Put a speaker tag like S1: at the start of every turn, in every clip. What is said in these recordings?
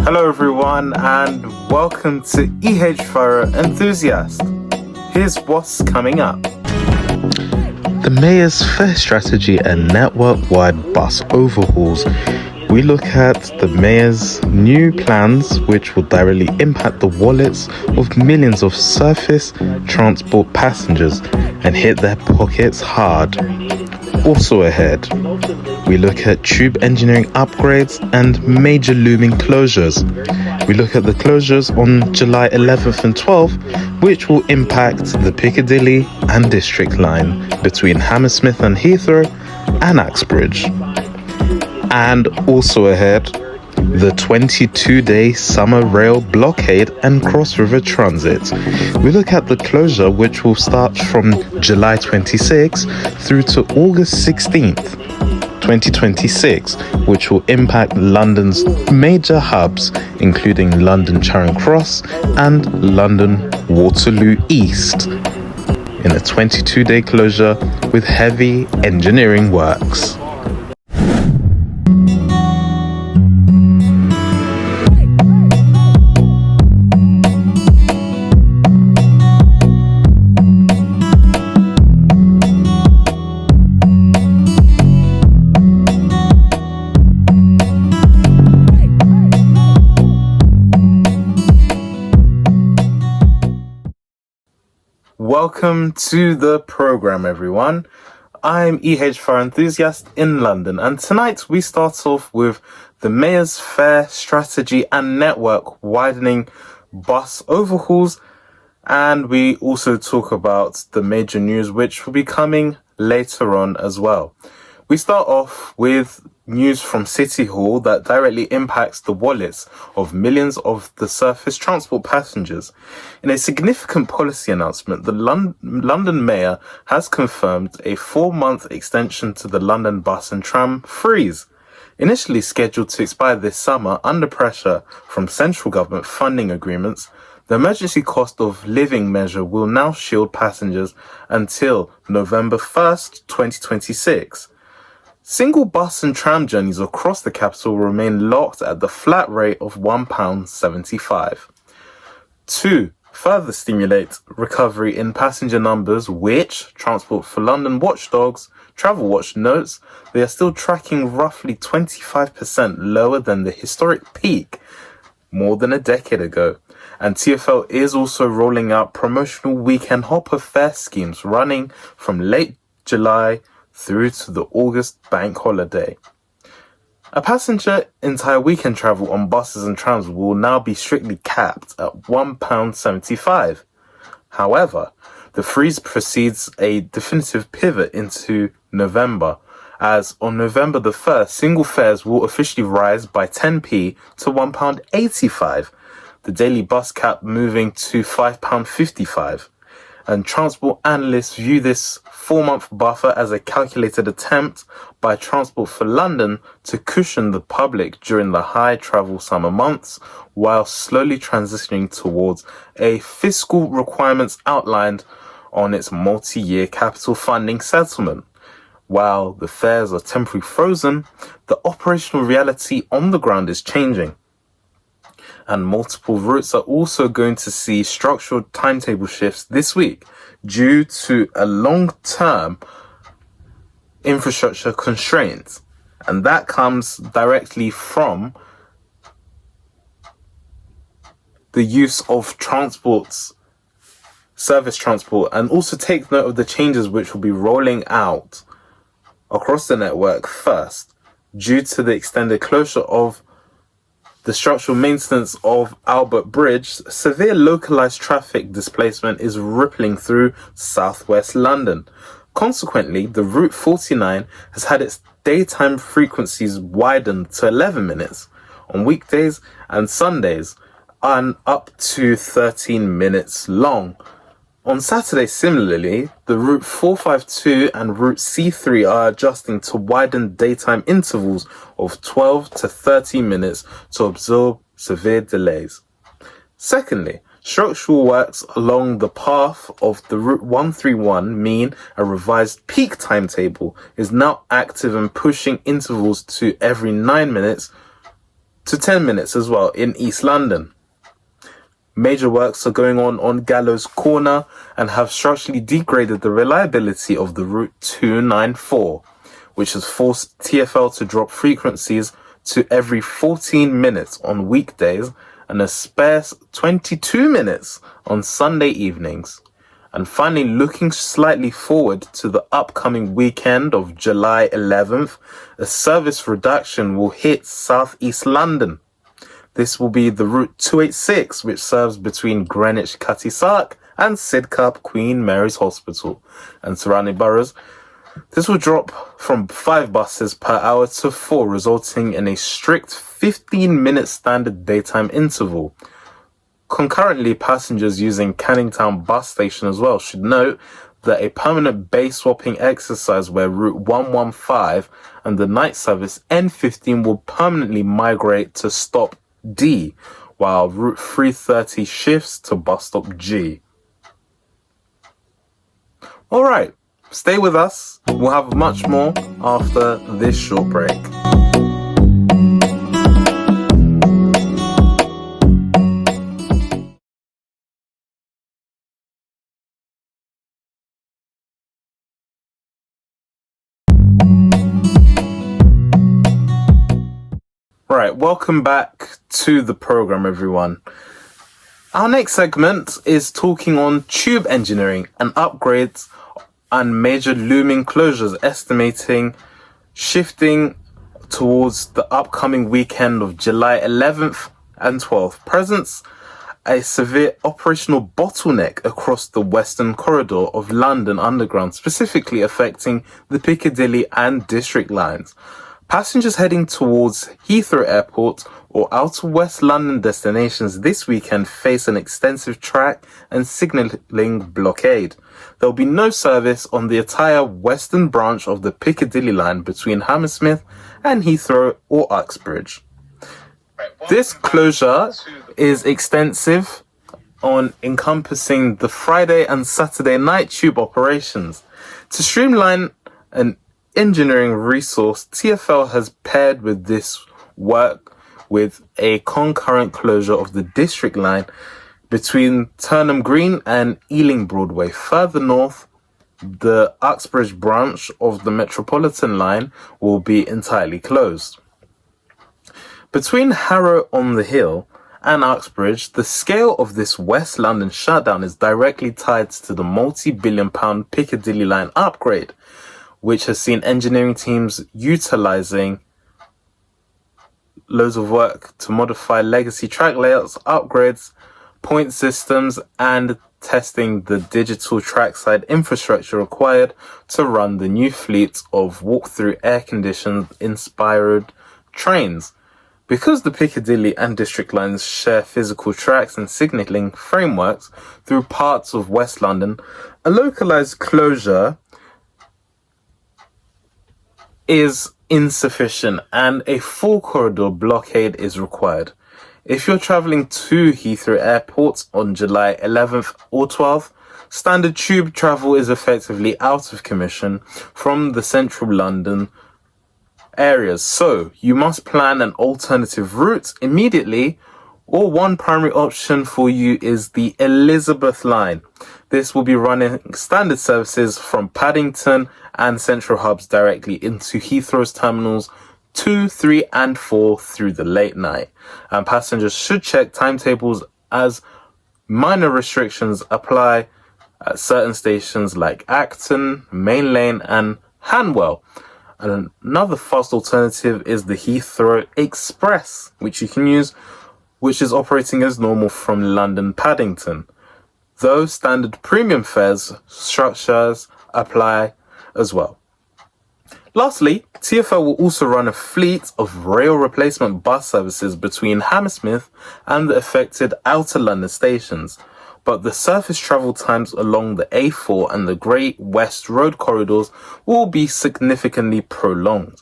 S1: Hello everyone and welcome to Heathrow Enthusiast. Here's what's coming up.
S2: The Mayor's fare strategy and network-wide bus overhauls. We look at the Mayor's new plans which will directly impact the wallets of millions of surface transport passengers and hit their pockets hard. Also ahead, we look at tube engineering upgrades and major looming closures. We look at the closures on July 11th and 12th, which will impact the Piccadilly and District line between Hammersmith and Heathrow and Uxbridge. And also ahead, the 22-day summer rail blockade and cross-river transit. We look at the closure which will start from July 26th through to August 16th, 2026, which will impact London's major hubs, including London Charing Cross and London Waterloo East, in a 22-day closure with heavy engineering works.
S1: Welcome to the program, everyone. I'm Heathrow Enthusiast in London, and tonight we start off with the Mayor's fare strategy and network widening bus overhauls, and we also talk about the major news which will be coming later on as well. We start off with news from City Hall that directly impacts the wallets of millions of the surface transport passengers. In a significant policy announcement, the London Mayor has confirmed a 4-month extension to the London bus and tram freeze. Initially scheduled to expire this summer under pressure from central government funding agreements, the emergency cost of living measure will now shield passengers until November 1st, 2026. Single bus and tram journeys across the capital remain locked at the flat rate of £1.75. To further stimulate recovery in passenger numbers, which Transport for London watchdogs Travel Watch notes they are still tracking roughly 25% lower than the historic peak more than a decade ago. And TfL is also rolling out promotional weekend hopper fare schemes running from late July through to the August bank holiday. A passenger entire weekend travel on buses and trams will now be strictly capped at £1.75. However, the freeze precedes a definitive pivot into November, as on November the 1st, single fares will officially rise by 10p to £1.85, the daily bus cap moving to £5.55. And transport analysts view this 4-month buffer as a calculated attempt by Transport for London to cushion the public during the high travel summer months, while slowly transitioning towards a fiscal requirements outlined on its multi-year capital funding settlement. While the fares are temporarily frozen, the operational reality on the ground is changing. And multiple routes are also going to see structural timetable shifts this week due to a long-term infrastructure constraint. And that comes directly from the use of service transport, and also take note of the changes which will be rolling out across the network first due to the extended closure of the structural maintenance of Albert Bridge. Severe localized traffic displacement is rippling through southwest London. Consequently, the Route 49 has had its daytime frequencies widened to 11 minutes on weekdays and Sundays, and up to 13 minutes long. On Saturday, similarly, the Route 452 and Route C3 are adjusting to widen daytime intervals of 12 to 13 minutes to absorb severe delays. Secondly, structural works along the path of the Route 131 mean a revised peak timetable is now active and pushing intervals to every 9 minutes to 10 minutes as well in East London. Major works are going on Gallows Corner and have structurally degraded the reliability of the Route 294, which has forced TfL to drop frequencies to every 14 minutes on weekdays and a spare 22 minutes on Sunday evenings. And finally, looking slightly forward to the upcoming weekend of July 11th, a service reduction will hit South East London. This will be the Route 286, which serves between Greenwich Cutty Sark and Sidcup Queen Mary's Hospital and surrounding boroughs. This will drop from 5 buses per hour to 4, resulting in a strict 15-minute standard daytime interval. Concurrently, passengers using Canning Town bus station as well should note that a permanent base swapping exercise where Route 115 and the night service N15 will permanently migrate to stop D, while Route 330 shifts to bus stop G. Alright, stay with us. We'll have much more after this short break. Right, welcome back to the program, everyone. Our next segment is talking on tube engineering and upgrades and major looming closures, estimating shifting towards the upcoming weekend of July 11th and 12th. Presents a severe operational bottleneck across the western corridor of London Underground, specifically affecting the Piccadilly and District lines. Passengers heading towards Heathrow Airport or outer West London destinations this weekend face an extensive track and signalling blockade. There will be no service on the entire western branch of the Piccadilly line between Hammersmith and Heathrow or Uxbridge. This closure is extensive on encompassing the Friday and Saturday night tube operations. To streamline an engineering resource, TfL has paired with this work with a concurrent closure of the District line between Turnham Green and Ealing Broadway. Further north, the Uxbridge branch of the Metropolitan line will be entirely closed. Between Harrow-on-the-Hill and Uxbridge, the scale of this West London shutdown is directly tied to the multi-billion-pound Piccadilly line upgrade, which has seen engineering teams utilising loads of work to modify legacy track layouts, upgrades, point systems, and testing the digital trackside infrastructure required to run the new fleet of walk-through air-conditioned inspired trains. Because the Piccadilly and District lines share physical tracks and signalling frameworks through parts of West London, a localised closure is insufficient and a full corridor blockade is required. If you're travelling to Heathrow Airport on July 11th or 12th, standard tube travel is effectively out of commission from the central London areas, so you must plan an alternative route immediately, or one primary option for you is the Elizabeth line. This will be running standard services from Paddington and Central Hubs directly into Heathrow's terminals 2, 3 and 4 through the late night. And passengers should check timetables as minor restrictions apply at certain stations like Acton, Main Lane and Hanwell. And another fast alternative is the Heathrow Express, which you can use, which is operating as normal from London Paddington. Though standard premium fares structures apply as well. Lastly, TfL will also run a fleet of rail replacement bus services between Hammersmith and the affected outer London stations, but the surface travel times along the A4 and the Great West Road corridors will be significantly prolonged.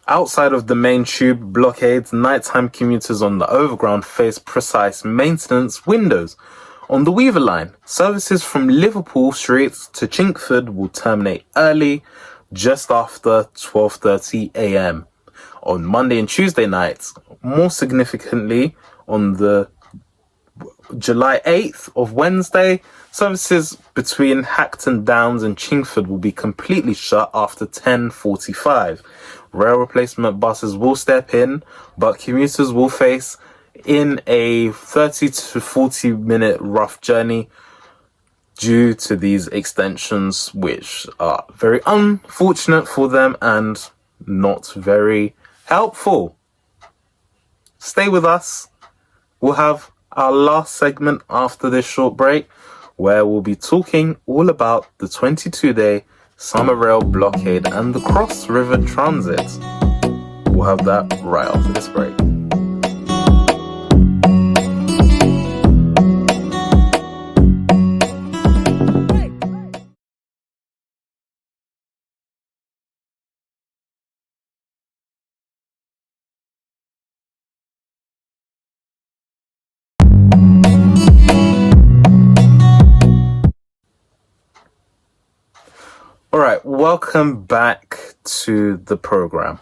S1: Outside of the main tube blockades, nighttime commuters on the overground face precise maintenance windows. On the Weaver line, services from Liverpool Street to Chinkford will terminate early, just after 12:30 a.m. on Monday and Tuesday nights. More significantly, on the July 8th of Wednesday, services between Hackton Downs and Chingford will be completely shut after 10:45. Rail replacement buses will step in, but commuters will face in a 30 to 40 minute rough journey due to these extensions, which are very unfortunate for them and not very helpful. Stay with us. We'll have our last segment after this short break, where we'll be talking all about the 22-day summer rail blockade and the cross river transit. We'll have that right after this break. Alright, welcome back to the program.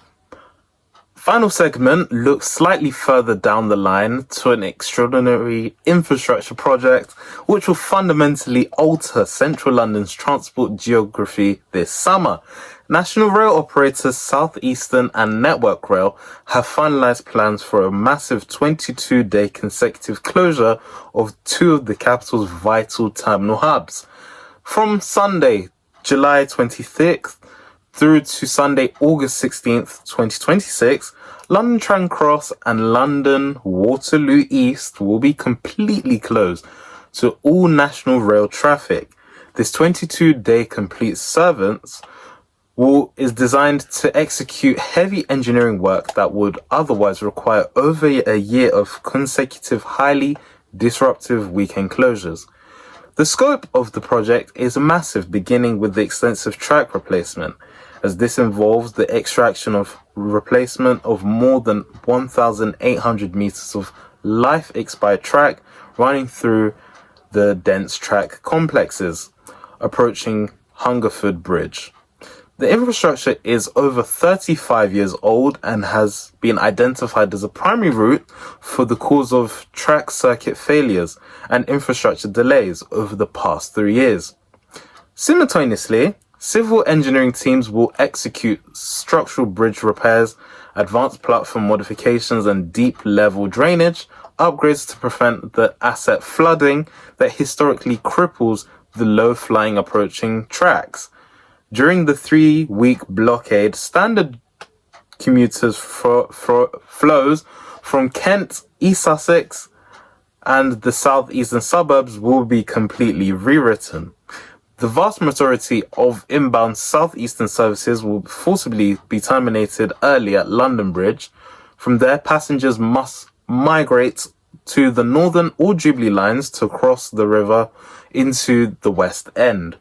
S1: Final segment looks slightly further down the line to an extraordinary infrastructure project which will fundamentally alter central London's transport geography this summer. National Rail operators South Eastern and Network Rail have finalised plans for a massive 22-day consecutive closure of two of the capital's vital terminal hubs. From Sunday, July 26th through to Sunday, August 16th, 2026, London Charing Cross and London Waterloo East will be completely closed to all National Rail traffic. This 22-day complete service is designed to execute heavy engineering work that would otherwise require over a year of consecutive highly disruptive weekend closures. The scope of the project is massive, beginning with the extensive track replacement, as this involves the extraction of replacement of more than 1,800 meters of life-expired track running through the dense track complexes approaching Hungerford Bridge. The infrastructure is over 35 years old and has been identified as a primary route for the cause of track circuit failures and infrastructure delays over the past 3 years. Simultaneously, civil engineering teams will execute structural bridge repairs, advanced platform modifications and deep level drainage upgrades to prevent the asset flooding that historically cripples the low-flying approaching tracks. During the 3-week blockade, standard commuters flows from Kent, East Sussex, and the southeastern suburbs will be completely rewritten. The vast majority of inbound southeastern services will forcibly be terminated early at London Bridge. From there, passengers must migrate to the Northern or Jubilee lines to cross the river into the West End.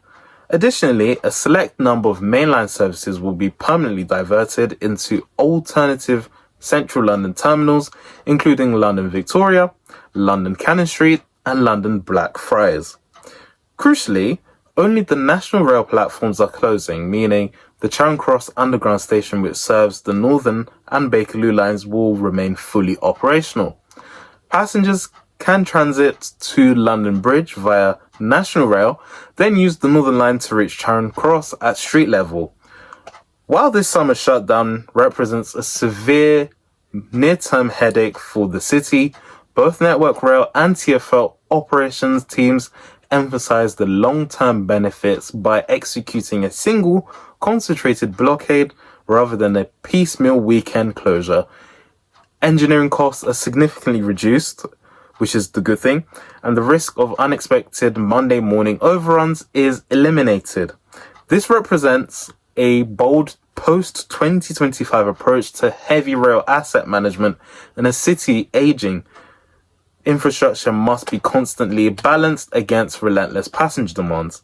S1: Additionally, a select number of mainline services will be permanently diverted into alternative central London terminals, including London Victoria, London Cannon Street, and London Blackfriars. Crucially, only the National Rail platforms are closing, meaning the Charing Cross Underground station, which serves the Northern and Bakerloo lines, will remain fully operational. Passengers can transit to London Bridge via National Rail, then use the Northern Line to reach Charing Cross at street level. While this summer shutdown represents a severe near-term headache for the city, both Network Rail and TfL operations teams emphasize the long-term benefits by executing a single concentrated blockade rather than a piecemeal weekend closure. Engineering costs are significantly reduced, which is the good thing, and the risk of unexpected Monday morning overruns is eliminated. This represents a bold post-2025 approach to heavy rail asset management in a city aging. Infrastructure must be constantly balanced against relentless passenger demands.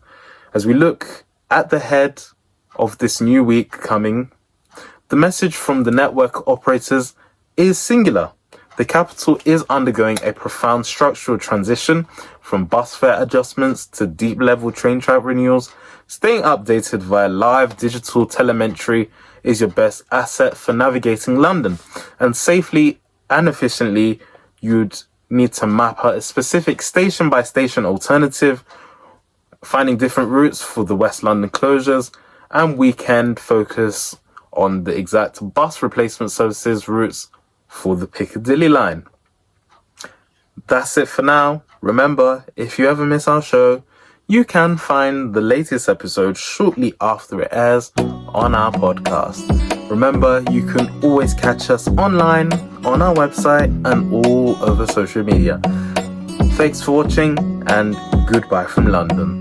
S1: As we look at the head of this new week coming, the message from the network operators is singular. The capital is undergoing a profound structural transition, from bus fare adjustments to deep level train track renewals. Staying updated via live digital telemetry is your best asset for navigating London. And safely and efficiently, you'd need to map out a specific station-by-station alternative, finding different routes for the West London closures, and weekend focus on the exact bus replacement services routes for the Piccadilly line. That's it for now. Remember, if you ever miss our show, you can find the latest episode shortly after it airs on our podcast. Remember, you can always catch us online, on our website, and all over social media. Thanks for watching, and goodbye from London.